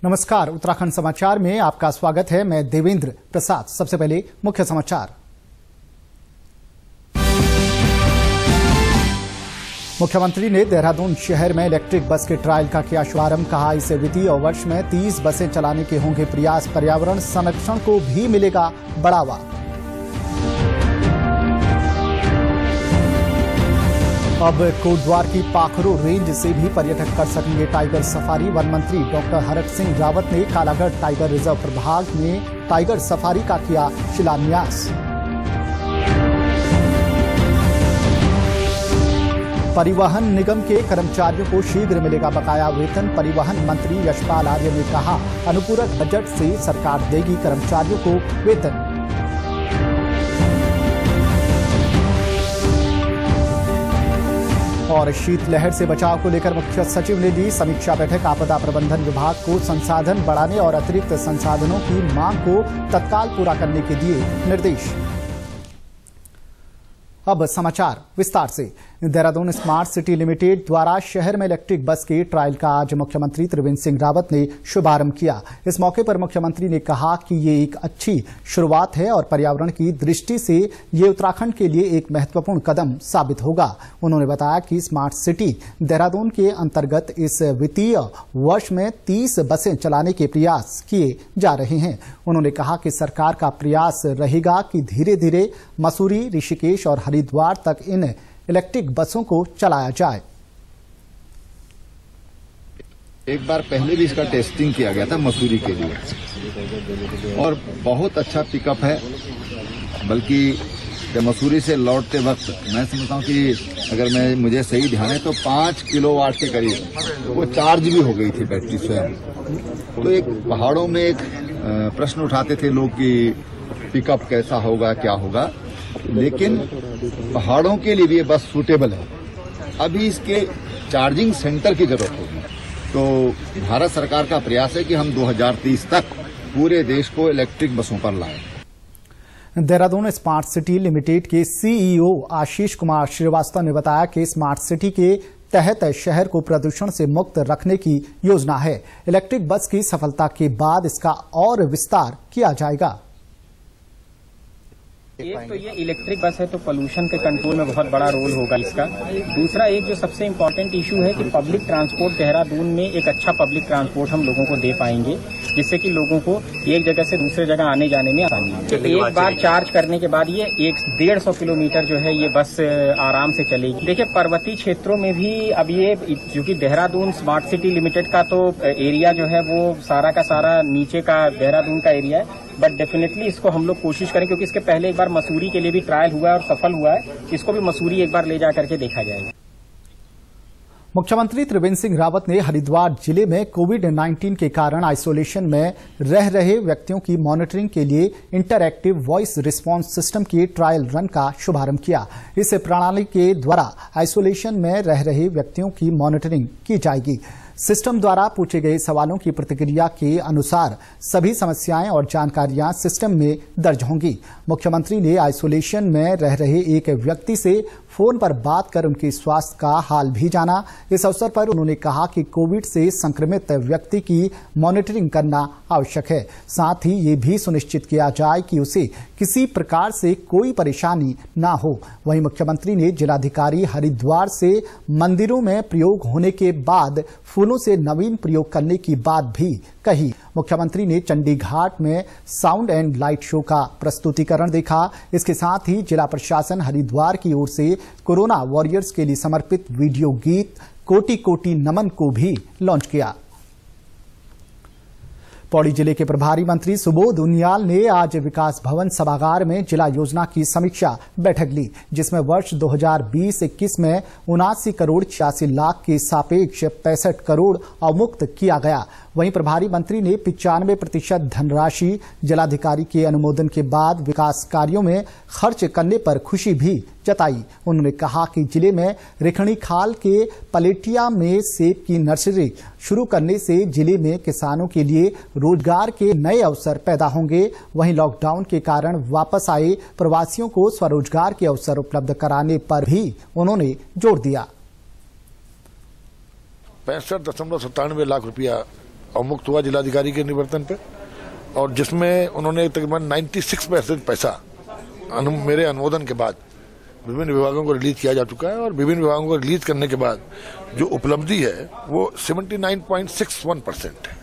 नमस्कार, उत्तराखंड समाचार में आपका स्वागत है। मैं देवेंद्र प्रसाद। सबसे पहले मुख्य समाचार। मुख्यमंत्री ने देहरादून शहर में इलेक्ट्रिक बस के ट्रायल का किया शुभारंभ। कहा, इसे वित्तीय वर्ष में 30 बसें चलाने के होंगे प्रयास। पर्यावरण संरक्षण को भी मिलेगा बढ़ावा। अब कोटद्वार की पाखरो रेंज से भी पर्यटक कर सकेंगे टाइगर सफारी। वन मंत्री डॉक्टर हरक सिंह रावत ने कालागढ़ टाइगर रिजर्व प्रभाग में टाइगर सफारी का किया शिलान्यास। परिवहन निगम के कर्मचारियों को शीघ्र मिलेगा बकाया वेतन। परिवहन मंत्री यशपाल आर्य ने कहा, अनुपूरक बजट से सरकार देगी कर्मचारियों को वेतन। और शीतलहर से बचाव को लेकर मुख्य सचिव ने ली समीक्षा बैठक। आपदा प्रबंधन विभाग को संसाधन बढ़ाने और अतिरिक्त संसाधनों की मांग को तत्काल पूरा करने के दिए निर्देश। अब समाचार विस्तार से। देहरादून स्मार्ट सिटी लिमिटेड द्वारा शहर में इलेक्ट्रिक बस के ट्रायल का आज मुख्यमंत्री त्रिवेंद्र सिंह रावत ने शुभारंभ किया। इस मौके पर मुख्यमंत्री ने कहा कि ये एक अच्छी शुरुआत है और पर्यावरण की दृष्टि से ये उत्तराखंड के लिए एक महत्वपूर्ण कदम साबित होगा। उन्होंने बताया कि स्मार्ट सिटी देहरादून के अंतर्गत इस वित्तीय वर्ष में 30 बसें चलाने के प्रयास किए जा रहे हैं। उन्होंने कहा कि सरकार का प्रयास रहेगा कि धीरे धीरे मसूरी, ऋषिकेश और हरिद्वार तक इन इलेक्ट्रिक बसों को चलाया जाए। एक बार पहले भी इसका टेस्टिंग किया गया था मसूरी के लिए और बहुत अच्छा पिकअप है। बल्कि जब मसूरी से लौटते वक्त मैं समझता हूँ कि अगर मुझे सही ध्यान है तो 5 किलोवाट के करीब वो चार्ज भी हो गई थी बैटरी स्वयं। तो एक पहाड़ों में एक प्रश्न उठाते थे लोग कि पिकअप कैसा होगा, क्या होगा, लेकिन पहाड़ों के लिए भी ये बस सूटेबल है। अभी इसके चार्जिंग सेंटर की जरूरत होगी। तो भारत सरकार का प्रयास है कि हम 2030 तक पूरे देश को इलेक्ट्रिक बसों पर लाएं। देहरादून स्मार्ट सिटी लिमिटेड के सीईओ आशीष कुमार श्रीवास्तव ने बताया कि स्मार्ट सिटी के तहत शहर को प्रदूषण से मुक्त रखने की योजना है। इलेक्ट्रिक बस की सफलता के बाद इसका और विस्तार किया जाएगा। एक तो ये इलेक्ट्रिक बस है तो पोल्यूशन के कंट्रोल में बहुत बड़ा रोल होगा इसका। दूसरा एक जो सबसे इम्पोर्टेंट इशू है कि पब्लिक ट्रांसपोर्ट देहरादून में एक अच्छा पब्लिक ट्रांसपोर्ट हम लोगों को दे पाएंगे, जिससे कि लोगों को एक जगह से दूसरे जगह आने जाने में आसानी है। एक बार चार्ज करने के बाद ये 150 किलोमीटर जो है ये बस आराम से चलेगी। देखिए, पर्वतीय क्षेत्रों में भी अब ये क्योंकि देहरादून स्मार्ट सिटी लिमिटेड का तो एरिया जो है वो सारा का सारा नीचे का देहरादून का एरिया है, बट डेफिनेटली इसको हम लोग कोशिश करें, क्योंकि इसके पहले एक बार मसूरी के लिए भी ट्रायल हुआ है और सफल हुआ है। इसको भी मसूरी एक बार ले जा करके देखा जाएगा। मुख्यमंत्री त्रिवेंद्र सिंह रावत ने हरिद्वार जिले में कोविड-19 के कारण आइसोलेशन में रह रहे व्यक्तियों की मॉनिटरिंग के लिए इंटरएक्टिव वॉइस रिस्पांस सिस्टम के ट्रायल रन का शुभारंभ किया। इस प्रणाली के द्वारा आइसोलेशन में रह रहे व्यक्तियों की मॉनिटरिंग की जाएगी। सिस्टम द्वारा पूछे गए सवालों की प्रतिक्रिया के अनुसार सभी समस्याएं और जानकारियां सिस्टम में दर्ज होंगी। मुख्यमंत्री ने आइसोलेशन में रह रहे एक व्यक्ति से फोन पर बात कर उनके स्वास्थ्य का हाल भी जाना। इस अवसर पर उन्होंने कहा कि कोविड से संक्रमित व्यक्ति की मॉनिटरिंग करना आवश्यक है। साथ ही ये भी सुनिश्चित किया जाए कि उसे किसी प्रकार से कोई परेशानी ना हो। वहीं मुख्यमंत्री ने जिलाधिकारी हरिद्वार से मंदिरों में प्रयोग होने के बाद फूलों से नवीन प्रयोग करने की बात भी कही। मुख्यमंत्री ने चंडीघाट में साउंड एंड लाइट शो का प्रस्तुतिकरण देखा। इसके साथ ही जिला प्रशासन हरिद्वार की ओर से कोरोना वॉरियर्स के लिए समर्पित वीडियो गीत कोटि कोटि नमन को भी लॉन्च किया। पौड़ी जिले के प्रभारी मंत्री सुबोध उनियाल ने आज विकास भवन सभागार में जिला योजना की समीक्षा बैठक ली, जिसमें वर्ष 2020-21 में 79 करोड़ 86 लाख के सापेक्ष 65 करोड़ अवमुक्त किया गया। वहीं प्रभारी मंत्री ने 95% धनराशि जिलाधिकारी के अनुमोदन के बाद विकास कार्यों में खर्च करने पर खुशी भी जताई। उन्होंने कहा कि जिले में रिखणी खाल के पलेटिया में सेब की नर्सरी शुरू करने से जिले में किसानों के लिए रोजगार के नए अवसर पैदा होंगे। वहीं लॉकडाउन के कारण वापस आए प्रवासियों को स्वरोजगार के अवसर उपलब्ध कराने पर भी उन्होंने जोर दिया। 65.97 लाख रुपया अवमुक्त हुआ जिलाधिकारी के निवर्तन पे, और जिसमें उन्होंने तकरीबन 96% पैसा मेरे अनुमोदन के बाद विभिन्न विभागों को रिलीज किया जा चुका है। और विभिन्न विभागों को रिलीज करने के बाद जो उपलब्धि है वो 79.61% है।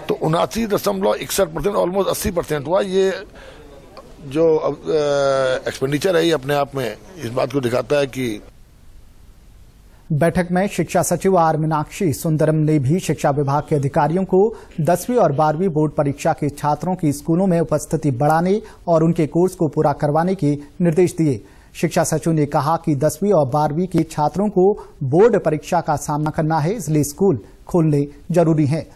तो 79.61%, ऑलमोस्ट 80% हुआ। ये जो एक्सपेंडिचर है ये अपने आप में इस बात को दिखाता है कि बैठक में शिक्षा सचिव आर मीनाक्षी सुंदरम ने भी शिक्षा विभाग के अधिकारियों को 10वीं और 12वीं बोर्ड परीक्षा के छात्रों की स्कूलों में उपस्थिति बढ़ाने और उनके कोर्स को पूरा करवाने के निर्देश दिए। शिक्षा सचिव ने कहा कि 10वीं और 12वीं के छात्रों को बोर्ड परीक्षा का सामना करना है, इसलिए स्कूल खोलने जरूरी है।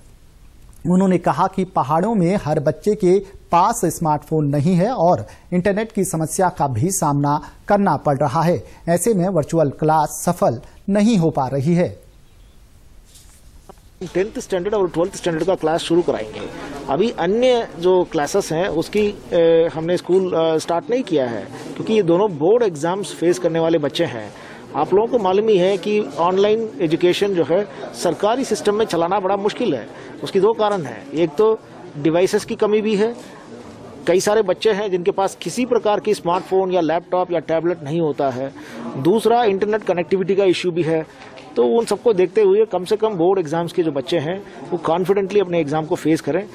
उन्होंने कहा कि पहाड़ों में हर बच्चे के पास स्मार्टफोन नहीं है और इंटरनेट की समस्या का भी सामना करना पड़ रहा है। ऐसे में वर्चुअल क्लास सफल नहीं हो पा रही है। 10th स्टैंडर्ड और 12th स्टैंडर्ड का क्लास शुरू कराएंगे। अभी अन्य जो क्लासेस हैं उसकी हमने स्कूल स्टार्ट नहीं किया है, क्योंकि ये दोनों बोर्ड एग्जाम्स फेस करने वाले बच्चे हैं। आप लोगों को मालूम ही है कि ऑनलाइन एजुकेशन जो है सरकारी सिस्टम में चलाना बड़ा मुश्किल है। उसकी दो कारण हैं। एक तो डिवाइसेस की कमी भी है। कई सारे बच्चे हैं जिनके पास किसी प्रकार की स्मार्टफोन या लैपटॉप या टैबलेट नहीं होता है। दूसरा, इंटरनेट कनेक्टिविटी का इश्यू भी है। तो उन सबको देखते हुए कम से कम बोर्ड एग्जाम्स के जो बच्चे हैं वो कॉन्फिडेंटली अपने एग्जाम को फेस करें।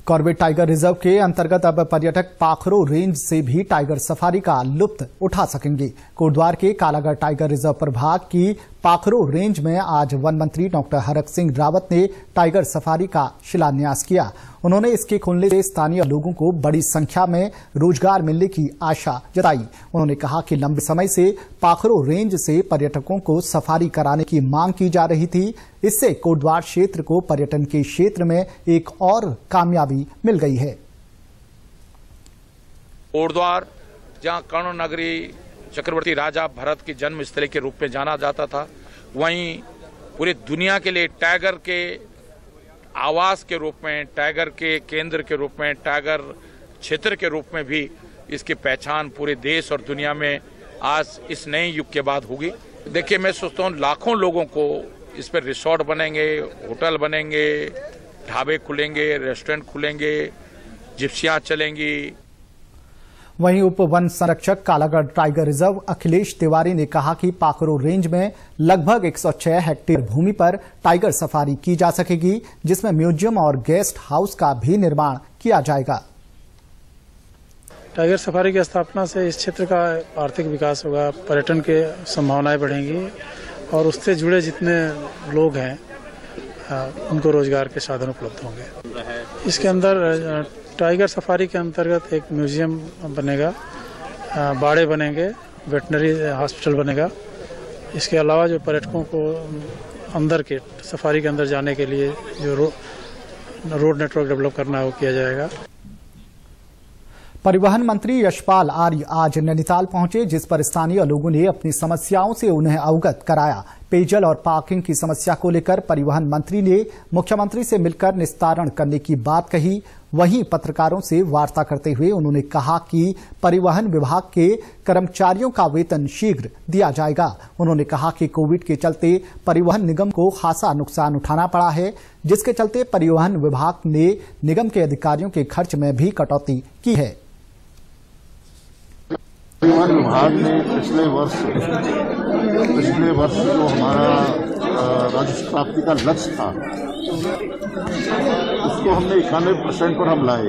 कॉर्बेट टाइगर रिजर्व के अंतर्गत अब पर्यटक पाखरो रेंज से भी टाइगर सफारी का लुत्फ उठा सकेंगे। कोटद्वार के कालागढ़ टाइगर रिजर्व प्रभाग की पाखरो रेंज में आज वन मंत्री डॉक्टर हरक सिंह रावत ने टाइगर सफारी का शिलान्यास किया। उन्होंने इसके खुलने से स्थानीय लोगों को बड़ी संख्या में रोजगार मिलने की आशा जताई। उन्होंने कहा कि लंबे समय से पाखरो रेंज से पर्यटकों को सफारी कराने की मांग की जा रही थी। इससे कोटद्वार क्षेत्र को पर्यटन के क्षेत्र में एक और कामयाबी मिल गई है। कोटद्वार, जहां कर्ण नगरी चक्रवर्ती राजा भरत की जन्मस्थली के रूप में जाना जाता था, वहीं पूरी दुनिया के लिए टाइगर के आवास के रूप में, टाइगर के केंद्र के रूप में, टाइगर क्षेत्र के रूप में भी इसकी पहचान पूरे देश और दुनिया में आज इस नए युग के बाद होगी। देखिए, मैं सोचता हूँ लाखों लोगों को इस पर रिसोर्ट बनेंगे, होटल बनेंगे, ढाबे खुलेंगे, रेस्टोरेंट खुलेंगे, जिप्सियां चलेंगी। वहीं उप वन संरक्षक कालागढ़ टाइगर रिजर्व अखिलेश तिवारी ने कहा कि पाखरो रेंज में लगभग 106 हेक्टेयर भूमि पर टाइगर सफारी की जा सकेगी, जिसमें म्यूजियम और गेस्ट हाउस का भी निर्माण किया जाएगा। टाइगर सफारी की स्थापना से इस क्षेत्र का आर्थिक विकास होगा, पर्यटन के संभावनाएं बढ़ेंगी और उससे जुड़े जितने लोग हैं उनको रोजगार के साधन उपलब्ध होंगे। इसके अंदर टाइगर सफारी के अंतर्गत एक म्यूजियम बनेगा, बाड़े बनेंगे, वेटनरी हॉस्पिटल बनेगा। इसके अलावा जो पर्यटकों को अंदर के सफारी के अंदर जाने के लिए जो रोड नेटवर्क डेवलप करना है वो किया जाएगा। परिवहन मंत्री यशपाल आर्य आज नैनीताल पहुंचे, जिस पर स्थानीय लोगों ने अपनी समस्याओं से उन्हें अवगत कराया। पेयजल और पार्किंग की समस्या को लेकर परिवहन मंत्री ने मुख्यमंत्री से मिलकर निस्तारण करने की बात कही। वहीं पत्रकारों से वार्ता करते हुए उन्होंने कहा कि परिवहन विभाग के कर्मचारियों का वेतन शीघ्र दिया जाएगा। उन्होंने कहा कि कोविड के चलते परिवहन निगम को खासा नुकसान उठाना पड़ा है, जिसके चलते परिवहन विभाग ने निगम के अधिकारियों के खर्च में भी कटौती की है। परिवहन विभाग ने पिछले वर्ष जो हमारा राजस्व प्राप्ति का लक्ष्य था उसको हमने 91% पर हम लाए।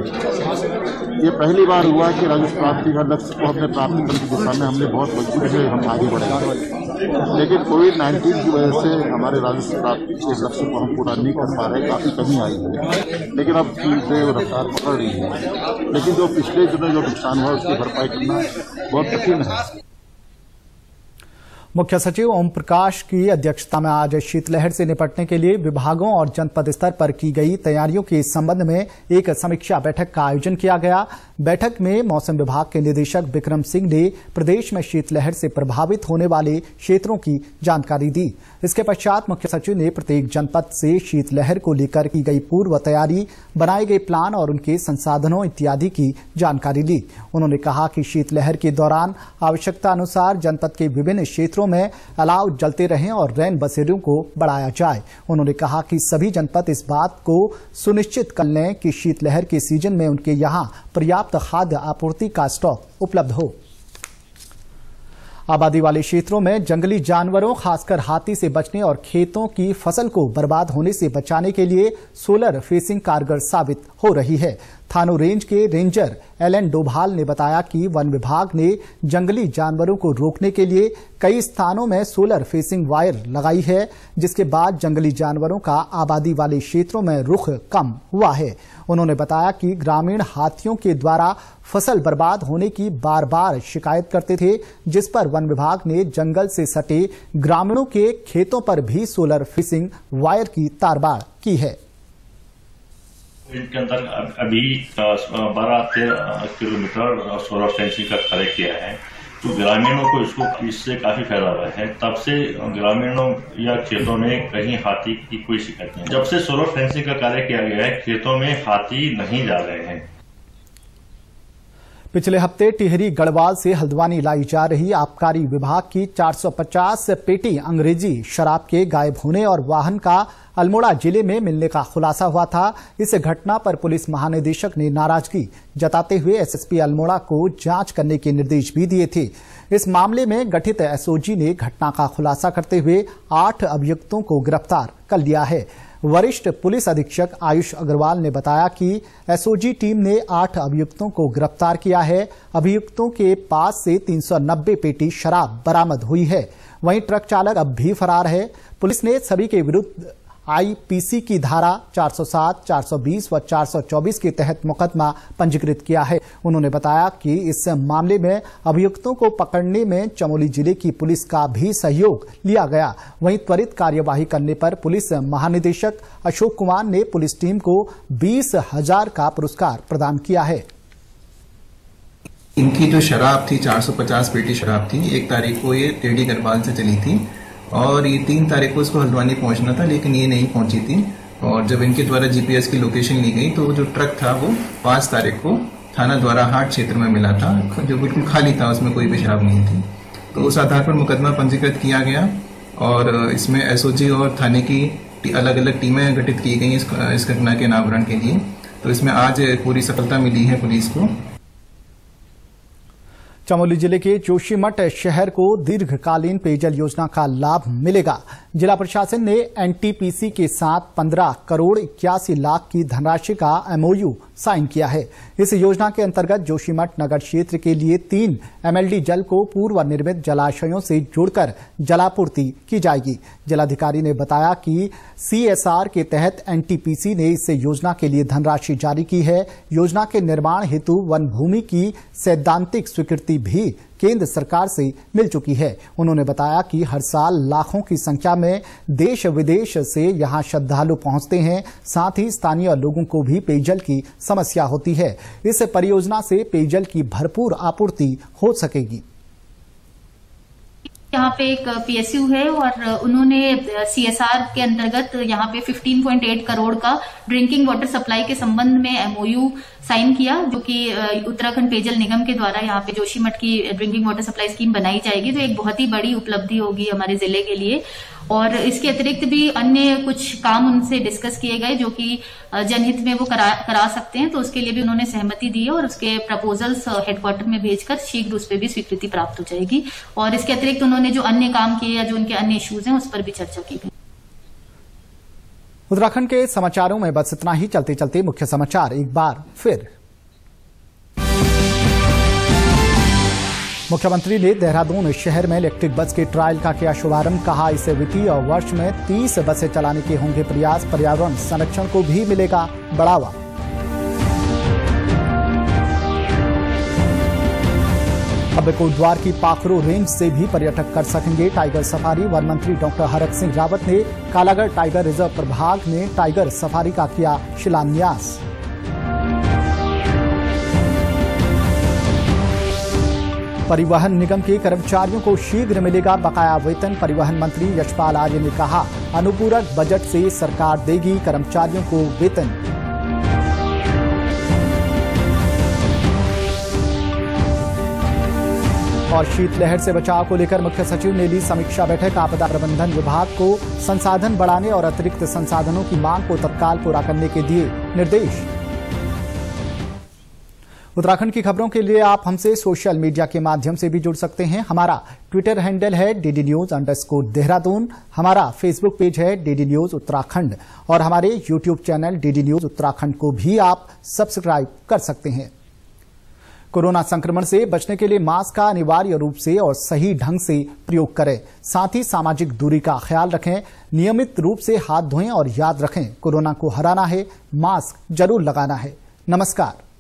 ये पहली बार हुआ कि राजस्व प्राप्ति का लक्ष्य को हमने प्राप्त करने की दिशा में हमने बहुत मजबूती से हम आगे बढ़े। लेकिन कोविड-19 की वजह से हमारे राजस्व प्राप्ति के लक्ष्य को हम पूरा नहीं कर पा रहे, काफी कमी आई है। लेकिन अब धीरे रफ्तार पकड़ रही है। लेकिन जो पिछले दिनों जो नुकसान हुआ उसकी भरपाई करना बहुत कठिन है। मुख्य सचिव ओम प्रकाश की अध्यक्षता में आज शीतलहर से निपटने के लिए विभागों और जनपद स्तर पर की गई तैयारियों के संबंध में एक समीक्षा बैठक का आयोजन किया गया। बैठक में मौसम विभाग के निदेशक विक्रम सिंह ने प्रदेश में शीतलहर से प्रभावित होने वाले क्षेत्रों की जानकारी दी। इसके पश्चात मुख्य सचिव ने प्रत्येक जनपद से शीतलहर को लेकर की गई पूर्व तैयारी, बनाए गए प्लान और उनके संसाधनों इत्यादि की जानकारी ली। उन्होंने कहा कि शीतलहर के दौरान आवश्यकता अनुसार जनपद के विभिन्न क्षेत्रों क्षेत्रों में अलाव जलते रहें और रैन बसेरों को बढ़ाया जाए। उन्होंने कहा कि सभी जनपद इस बात को सुनिश्चित कर लें कि शीतलहर के सीजन में उनके यहां पर्याप्त खाद्य आपूर्ति का स्टॉक उपलब्ध हो। आबादी वाले क्षेत्रों में जंगली जानवरों खासकर हाथी से बचने और खेतों की फसल को बर्बाद होने से बचाने के लिए सोलर फेंसिंग कारगर साबित हो रही है। थानो रेंज के रेंजर एलन डोभाल ने बताया कि वन विभाग ने जंगली जानवरों को रोकने के लिए कई स्थानों में सोलर फेंसिंग वायर लगाई है, जिसके बाद जंगली जानवरों का आबादी वाले क्षेत्रों में रुख कम हुआ है। उन्होंने बताया कि ग्रामीण हाथियों के द्वारा फसल बर्बाद होने की बार बार शिकायत करते थे, जिस पर वन विभाग ने जंगल से सटे ग्रामीणों के खेतों पर भी सोलर फेंसिंग वायर की तारबाड़ की है। इनके अंदर अभी 12-13 किलोमीटर सोलर फेंसिंग का कार्य किया है, तो ग्रामीणों को इससे काफी फायदा हुआ है। तब से ग्रामीणों या खेतों में कहीं हाथी की कोई शिकायत नहीं। जब से सोलर फेंसिंग का कार्य किया गया है, खेतों में हाथी नहीं जा रहे हैं। पिछले हफ्ते टिहरी गढ़वाल से हल्द्वानी लाई जा रही आबकारी विभाग की 450 पेटी अंग्रेजी शराब के गायब होने और वाहन का अल्मोड़ा जिले में मिलने का खुलासा हुआ था। इस घटना पर पुलिस महानिदेशक ने नाराजगी जताते हुए एसएसपी अल्मोड़ा को जांच करने के निर्देश भी दिए थे। इस मामले में गठित एसओजी ने घटना का खुलासा करते हुए 8 अभियुक्तों को गिरफ्तार कर लिया है। वरिष्ठ पुलिस अधीक्षक आयुष अग्रवाल ने बताया कि एसओजी टीम ने 8 अभियुक्तों को गिरफ्तार किया है। अभियुक्तों के पास से 390 पेटी शराब बरामद हुई है। वहीं ट्रक चालक अब भी फरार है। पुलिस ने सभी के विरुद्ध आईपीसी की धारा 407, 420 व 424 के तहत मुकदमा पंजीकृत किया है। उन्होंने बताया कि इस मामले में अभियुक्तों को पकड़ने में चमोली जिले की पुलिस का भी सहयोग लिया गया। वहीं त्वरित कार्यवाही करने पर पुलिस महानिदेशक अशोक कुमार ने पुलिस टीम को 20,000 का पुरस्कार प्रदान किया है। इनकी जो शराब थी 450 पेटी शराब थी। 1 तारीख को ये टेढ़ी गढ़वाल से चली थी और ये 3 तारीख को इसको हल्द्वानी पहुंचना था, लेकिन ये नहीं पहुंची थी। और जब इनके द्वारा जीपीएस की लोकेशन ली गई तो जो ट्रक था वो 5 तारीख को थाना द्वारा हाट क्षेत्र में मिला था, जो बिल्कुल खाली था, उसमें कोई भी शराब नहीं थी। तो उस आधार पर मुकदमा पंजीकृत किया गया और इसमें एसओजी और थाने की अलग अलग टीमें गठित की गई इस घटना के अनावरण के लिए। तो इसमें आज पूरी सफलता मिली है पुलिस को। चमोली जिले के जोशीमठ शहर को दीर्घकालीन पेयजल योजना का लाभ मिलेगा। जिला प्रशासन ने एनटीपीसी के साथ 15 करोड़ 81 लाख की धनराशि का एमओयू साइन किया है। इस योजना के अंतर्गत जोशीमठ नगर क्षेत्र के लिए 3 एमएलडी जल को पूर्व निर्मित जलाशयों से जोड़कर जलापूर्ति की जाएगी। जिलाधिकारी ने बताया कि सीएसआर के तहत एनटीपीसी ने इस योजना के लिए धनराशि जारी की है। योजना के निर्माण हेतु वन भूमि की सैद्धांतिक स्वीकृति भी केंद्र सरकार से मिल चुकी है। उन्होंने बताया कि हर साल लाखों की संख्या में देश विदेश से यहां श्रद्धालु पहुंचते हैं। साथ ही स्थानीय लोगों को भी पेयजल की समस्या होती है। इस परियोजना से पेयजल की भरपूर आपूर्ति हो सकेगी। यहाँ पे एक पीएसयू है और उन्होंने सीएसआर के अंतर्गत यहाँ पे 15.8 करोड़ का ड्रिंकिंग वाटर सप्लाई के संबंध में एमओयू साइन किया, जो कि उत्तराखंड पेयजल निगम के द्वारा यहाँ पे जोशीमठ की ड्रिंकिंग वाटर सप्लाई स्कीम बनाई जाएगी। तो एक बहुत ही बड़ी उपलब्धि होगी हमारे जिले के लिए। और इसके अतिरिक्त भी अन्य कुछ काम उनसे डिस्कस किए गए जो कि जनहित में वो करा सकते हैं, तो उसके लिए भी उन्होंने सहमति दी है और उसके प्रपोजल्स हेडक्वार्टर में भेजकर शीघ्र उस पर भी स्वीकृति प्राप्त हो जाएगी। और इसके अतिरिक्त उन्होंने जो अन्य काम किए या जो उनके अन्य इश्यूज हैं उस पर भी चर्चा की गई। उत्तराखंड के समाचारों में बस इतना ही। चलते चलते मुख्य समाचार एक बार फिर। मुख्यमंत्री ने देहरादून शहर में इलेक्ट्रिक बस के ट्रायल का किया शुभारंभ। कहा इस वित्तीय वर्ष में 30 बसें चलाने के होंगे प्रयास। पर्यावरण संरक्षण को भी मिलेगा बढ़ावा। अब कोटद्वार की पाखरो रेंज से भी पर्यटक कर सकेंगे टाइगर सफारी। वन मंत्री डॉक्टर हरक सिंह रावत ने कालागढ़ टाइगर रिजर्व प्रभाग में टाइगर सफारी का किया शिलान्यास। परिवहन निगम के कर्मचारियों को शीघ्र मिलेगा बकाया वेतन। परिवहन मंत्री यशपाल आर्य ने कहा अनुपूरक बजट से सरकार देगी कर्मचारियों को वेतन। और शीतलहर से बचाव को लेकर मुख्य सचिव ने ली समीक्षा बैठक। आपदा प्रबंधन विभाग को संसाधन बढ़ाने और अतिरिक्त संसाधनों की मांग को तत्काल पूरा करने के दिए निर्देश। उत्तराखंड की खबरों के लिए आप हमसे सोशल मीडिया के माध्यम से भी जुड़ सकते हैं। हमारा ट्विटर हैंडल है DD News_देहरादून, हमारा फेसबुक पेज है DD News उत्तराखंड और हमारे YouTube channel DD News Uttarakhand को भी आप सब्सक्राइब कर सकते हैं। कोरोना संक्रमण से बचने के लिए मास्क का अनिवार्य रूप से और सही ढंग से प्रयोग करें। साथ ही सामाजिक दूरी का ख्याल रखें, नियमित रूप से हाथ धोएं और याद रखें, कोरोना को हराना है, मास्क जरूर लगाना है। नमस्कार।